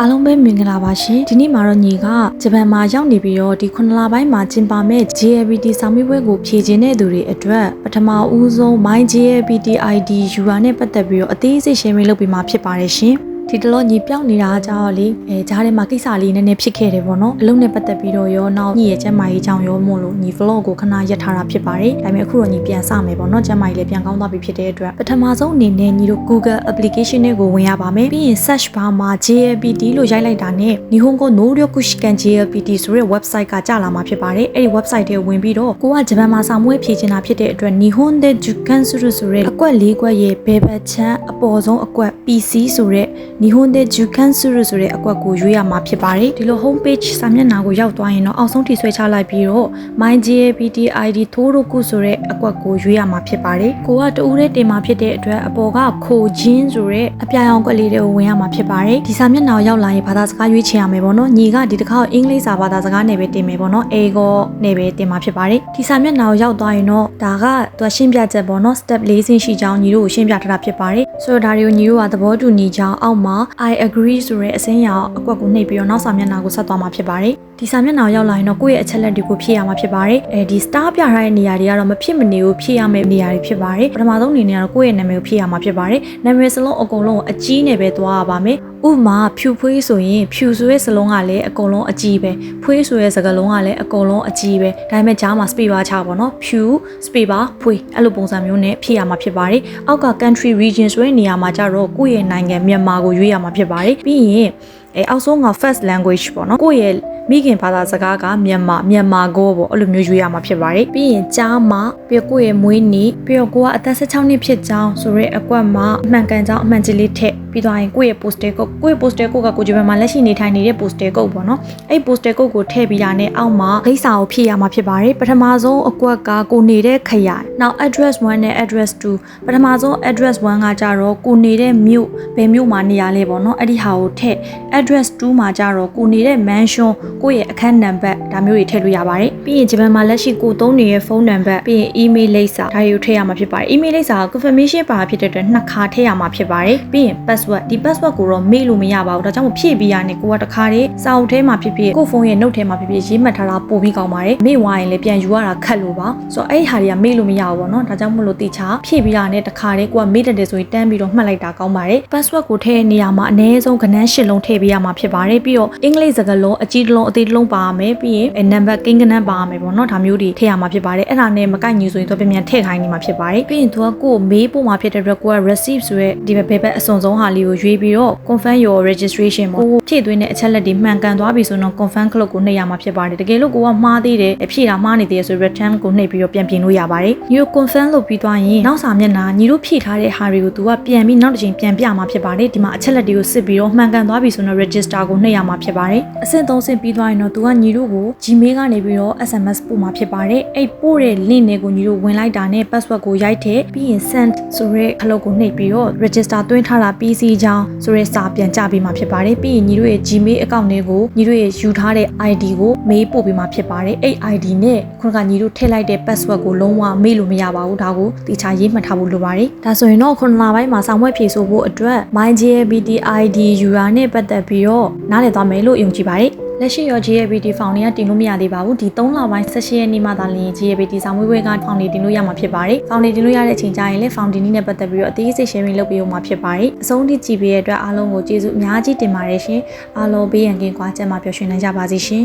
အားလုံးပဲမင်္ဂလာပါရှင်ဒီနေ့မှာတော့ညီကဂျပန်မှာရောက်နေပြီးတော့ဒီ9လပိုင်းမှာကျင်းပမဲ့ JLPT စာမေးပွဲကိုဖြေချင်တဲ့သူတွေအတွက်ပထမဦးဆုံး My JLPT ID URL နဲ့ပတ်သက်ပြီးတော့အသေးစိတ် share လုပ်ပေးမှာဖြစ်ပါတယ်ရှင်ဒီတလို့ညီပြောင်းနေတာကြောင့်လေကြားထဲမှာကိစ္စလေးနည်းနည်းဖြစ်ခဲ့တယ်ပေါ့နော်အလုံးနဲ့ပတ်သက်ပြီးတော့ရောနောက်ညီရဲ့ကျမကြီးကြောင့်ရောမို့လို့ညီ vlog ကိုခဏရပ်ထားတာဖြစ်ပါတယ်ဒါပေမဲ့အခုတော့ညီပြန်စမယ်ပေါ့နော်ကျမကြီးလည်းပြန်ကောင်းသွားပြီဖြစ်တဲ့အတွက်ပထမဆုံးအနေနဲ့ညီတို့ Google application တွေကိုဝင်ရပါမယ်ပြီးရင် search bar မှာ JLPT လို့ရိုက်လိုက်တာနဲ့ Nihongo no Ryokushikan JLPT ဆိုတဲ့ website ကကြာလာမှာဖြစ်ပါတယ်အဲ့ဒီ website တွေဝင်ပြီးတော့ကိုကဂျပန်မှာစာမွေးဖြေချင်တာဖြစ်တဲ့အတွက် Nihon de Jukan Suru ဆိုတဲ့အကွက်၄ကွက်ရဲ့ဘယ်ဘက်ချမ်းအပေါ်ဆုံးအကွက် PC ဆိုတဲ့Nihon de Jukan Suru ဆိုတဲ့အကွက်ကိုရွေးရမှာဖြစ်ပါတယ်ဒီလို home page စာမျက်နှာကိုရောက်သွားရင်တော့အောက်ဆုံးထိဆွဲချလိုက်ပြီးတော့ My JLPT ID Toroku ဆိုတဲ့အကွက်ကိုရွေးရမှာဖြစ်ပါတယ်ကိုကတူတဲ့တင်မှာဖြစ်တဲ့အတွက်အပေါ်ကခိုချင်းဆိုတဲ့အပြာရောင်ကွက်လေးတွေကိုဝင်ရမှာဖြစ်ပါတယ်ဒီစာမျက်နှာကိုရောက်လာရင်ဘာသာစကားရွေးချယ်ရမယ်ပေါ့နော်ညီကဒီတစ်ခါအင်္ဂလိပ်စာဘာသာစကားနဲ့ပဲတင်မယ်ပေါ့နော်အေကောနဲ့ပဲတင်မှာဖြစ်ပါတယ်ဒီစာမျက်နှာကိုရောက်သွားရင်တော့ဒါကသူရှင်းပြချက်ပေါ့နော် step ၄ဆင့်ရှိကြောင်းညီတို့ကိုရှင်းပြထားတာဖြစ်ပါတယ်ဆိုတော့ဒါတွေကိုညီတို့ကသဘောတူညီကြောင်းအောက်မှာ I agree ဆိုတဲ့အစင်းရောင်အကွက်ကိုနှိပ်ပြီးတော့နောက်စာမျက်နှာကိုဆက်သွားမှာဖြစ်ပါတယ်ဒီစာမျက်နှာကိုရောက်လာရင်တော့ကိုယ့်ရဲ့အချက်လက်တွေကိုဖြည့်ရမှာဖြစ်ပါတယ်ဒီ star ပြထားတဲ့နေရာတွေကတော့မဖြစ်မနေကိုဖြည့်ရမယ့်နေရာတွေဖြစ်ပါတယ်ပထမဆုံးအနေနဲ့ကတော့ကိုယ့်ရဲ့နာမည်ကိုဖြည့်ရမှာဖြစ်ပါတယ်နာမည်စလုံးအကုန်လုံးအကြီးနဲ့ပဲသွားရပါမယ်ဥမာဖြူဖွေးဆိုရင်ဖြူဆိုတဲ့စလုံးကလည်းအကုန်လုံးအကြီးပဲဖွေးဆိုတဲ့စကားလုံးကလည်းအကုန်လုံးအကြီးပဲဒါပေမဲ့ကြားမှာ space bar ချပါတော့ဖြူ space bar ဖွေးအဲ့လိုပုံစံမျိုးနဲ့ဖြည့်ရမှာဖြစ်ပါတယ်အောက်က country region ဆိုတဲ့နေရာမှာကျတော့ကိုယ့်ရဲ့နိုင်ငံမြန်မာကိုရွေးရမှာဖြစ်ပါတယ်ပြီးရင်အောက်ဆုံးက first language ပေါ့နော်ကိုယ့်ရဲ့မိခင်ဘာသာစကားကမြန်မာကိုပေါ့အဲ့လိုမျိုးရွေးရမှာဖြစ်ပါတယ်ပြီးရင်ကြားမှာပြီးကိုယ့်ရဲ့မွေးနေ့ပြီးတော့ကိုကအသက်16နှစ်ဖြစ်ကြောင်းဆိုရဲအကွက်မှာအမှန်ကန်ကြောင်းအမှန်ကြီးလေးထည့်ပြီးသွားရင်ကိုယ့်ရဲ့ postal code ကိုယ့်ရဲ့ postal code ကကိုဂျပန်မှာလက်ရှိနေထိုင်နေတဲ့ postal code ပေါ့နော်အဲ့ postal code ကိုထည့်ပြီးတာနဲ့အောက်မှာဂိတ်စာကိုဖြည့်ရမှာဖြစ်ပါတယ်ပထမဆုံးအကွက်ကကိုနေတဲ့ခရိုင်နောက် address 1နဲ့ address 2ပထမဆုံး address 1ကကြတော့ကိုနေတဲ့မြို့ဘယ်မြို့မှာနေရလဲပေါ့နော်အဲ့ဒီဟာကိုထည့် address 2မှာကြတော့ကိုနေတဲ့ mansion ကိုယ့်ရဲ့အခန်းနံပါတ်ဒါမျိုးတွေထည့်လို့ရပါတယ်ပြီးရင်ဂျပန်မှာလက်ရှိကိုသုံးနေတဲ့ဖုန်းနံပါတ်ပြီးရင် email လိပ်စာဒါတွေကိုထည့်ရမှာဖြစ်ပါတယ် email လိပ်စာက confirmation ပါဖြစ်တဲ့အတွက်နှစ်ခါထည့်ရမှာဖြစ်ပါတယ်ပြီးရင် password ဒီ password ကိုတော့မေ့လို့မရပါဘူးဒါကြောင့်ဖြည့်ပြီးရနေကိုကတခါတည်းစာအုပ်ထဲမှာဖြစ်ဖြစ်ကိုဖုန်းရဲ့ note ထဲမှာဖြစ်ဖြစ်ရေးမှတ်ထားတာပို့ပြီးကောင်းပါတယ်မေ့သွားရင်လည်းပြန်ယူရတာခက်လို့ပါဆိုတော့အဲ့ဒီဟာတွေကမေ့လို့မရဘူးပေါ့နော်ဒါကြောင့်မို့လို့တိချာဖြည့်ပြီးရနေတခါတည်းကိုကမေ့တတ်တယ်ဆိုရင်တန်းပြီးတော့မှတ်လိုက်တာကောင်းပါတယ် password ကိုထည့်နေရမှာအနည်းဆုံးကဏ္ဍ၈လုံးထည့်ပေးရမှာဖြစ်ပါတယ်ပြီးတော့အင်္ဂလိပ်စကားလုံးအကြီးတစ်လုံးအသေးတစ်လုံးပါရမယ်ပြီးရင်နံပါတ်ကိန်းကနန်းပါရမယ်ပေါ့နော်ဒါမျိုးတွေထည့်ရမှာဖြစ်ပါတယ်အဲ့ဒါနဲ့မကိုက်ညီဆိုရင်တော့ပြန်ထည့်ခိုင်းနေမှာဖြစ်ပါတယ်ပြီးရင်သူကကိုမေးပို့မှာဖြစ်တဲ့အတွက်ကိုက receipt ဆိုရဲဒီဘက်အစွန်ဆုံးဟာလေးကိုရွေးပြီးတော့ confirm your registration ပေါ့ကိုဖြည့်သွင်းတဲ့အချက်လက်တွေမှန်ကန်သွားပြီဆိုတော့ confirm click ကိုနှိပ်ရမှာဖြစ်ပါတယ်တကယ်လို့ကိုကမှားသေးတယ်ဖြည့်တာမှားနေသေးတယ်ဆို return ကိုနှိပ်ပြီးတော့ပြန်ပြင်လို့ရပါတယ်ညီတို့ confirm လုပ်ပြီးသွားရင်နောက်စာမျက်နှာညီတို့ဖြည့်ထားတဲ့ဟာတွေကိုသူကပြန်ပြီးနောက်တစ်ချိန်ပြန်ပြမှာဖြစ်ပါတယ်ဒီမှာအချက်လက်တွေကိုစစ်ပြီးတော့မှန်ကန်သွားပြီဆိုတော့ register ကိုနှိပ်ရမှာဖြစ်ပါတယ်အဆင့်3ဆင့်ပြီးသွားရင်တော့သူကညီတို့ကို Gmail ကနေပြီးတော့ SMS ပို့မှာဖြစ်ပါတယ်အဲ့ပို့တဲ့ link တွေကိုညီတို့ဝင်လိုက်တာနဲ့ password ကိုရိုက်ထည့်ပြီးရင် send ဆိုရဲခလုတ်ကိုနှိပ်ပြီးတော့ register သွင်းထားတာပြီးစီကြောင်းဆိုရဲစာပြန်ကြပေးမှာဖြစ်ပါတယ်ပြီးရင်ညီတို့ရဲ့ Gmail account တွေကိုညီတို့ရဲ့ယူထားတဲ့ ID ကို mail ပို့ပေးမှာဖြစ်ပါတယ်အဲ့ ID နဲ့ခုနကညီတို့ထည့်လိုက်တဲ့ password ကိုလုံးဝမေ့လို့မရပါဘူးဒါကိုတခြားရေးမှတ်ထားဖို့လိုပါတယ်ဒါဆိုရင်တော့ခုနလပိုင်းမှာစာမွေးဖြေဆိုဖို့အတွက် My JLPT ID URL နဲ့ပတ်သက်ပြီးတော့နားလည်သွားမယ်လို့ယုံကြည်ပါတယ်လက်ရှိရော JLPT ဖောင်တွေကတင်လို့မရသေးပါဘူးဒီ3လပိုင်း18ရက်နေ့မှသာလျှင် JLPT စာမွေးပွဲကဖောင်တွေတင်လို့ရမှာဖြစ်ပါတယ်ဖောင်တွေတင်လို့ရတဲ့အချိန်ကျရင်လည်းဖောင်တင်နည်းနဲ့ပတ်သက်ပြီးတော့အသေးစိတ် sharing လုပ်ပေးဦးမှာဖြစ်ပါတယ်အဆုံးထိကြည့်ပေးတဲ့အတွက်အားလုံးကိုကျေးဇူးအများကြီးတင်ပါတယ်ရှင်အားလုံးဘေးရန်ကင်းကွာကျန်းမာပျော်ရွှင်နိုင်ကြပါစေရှင်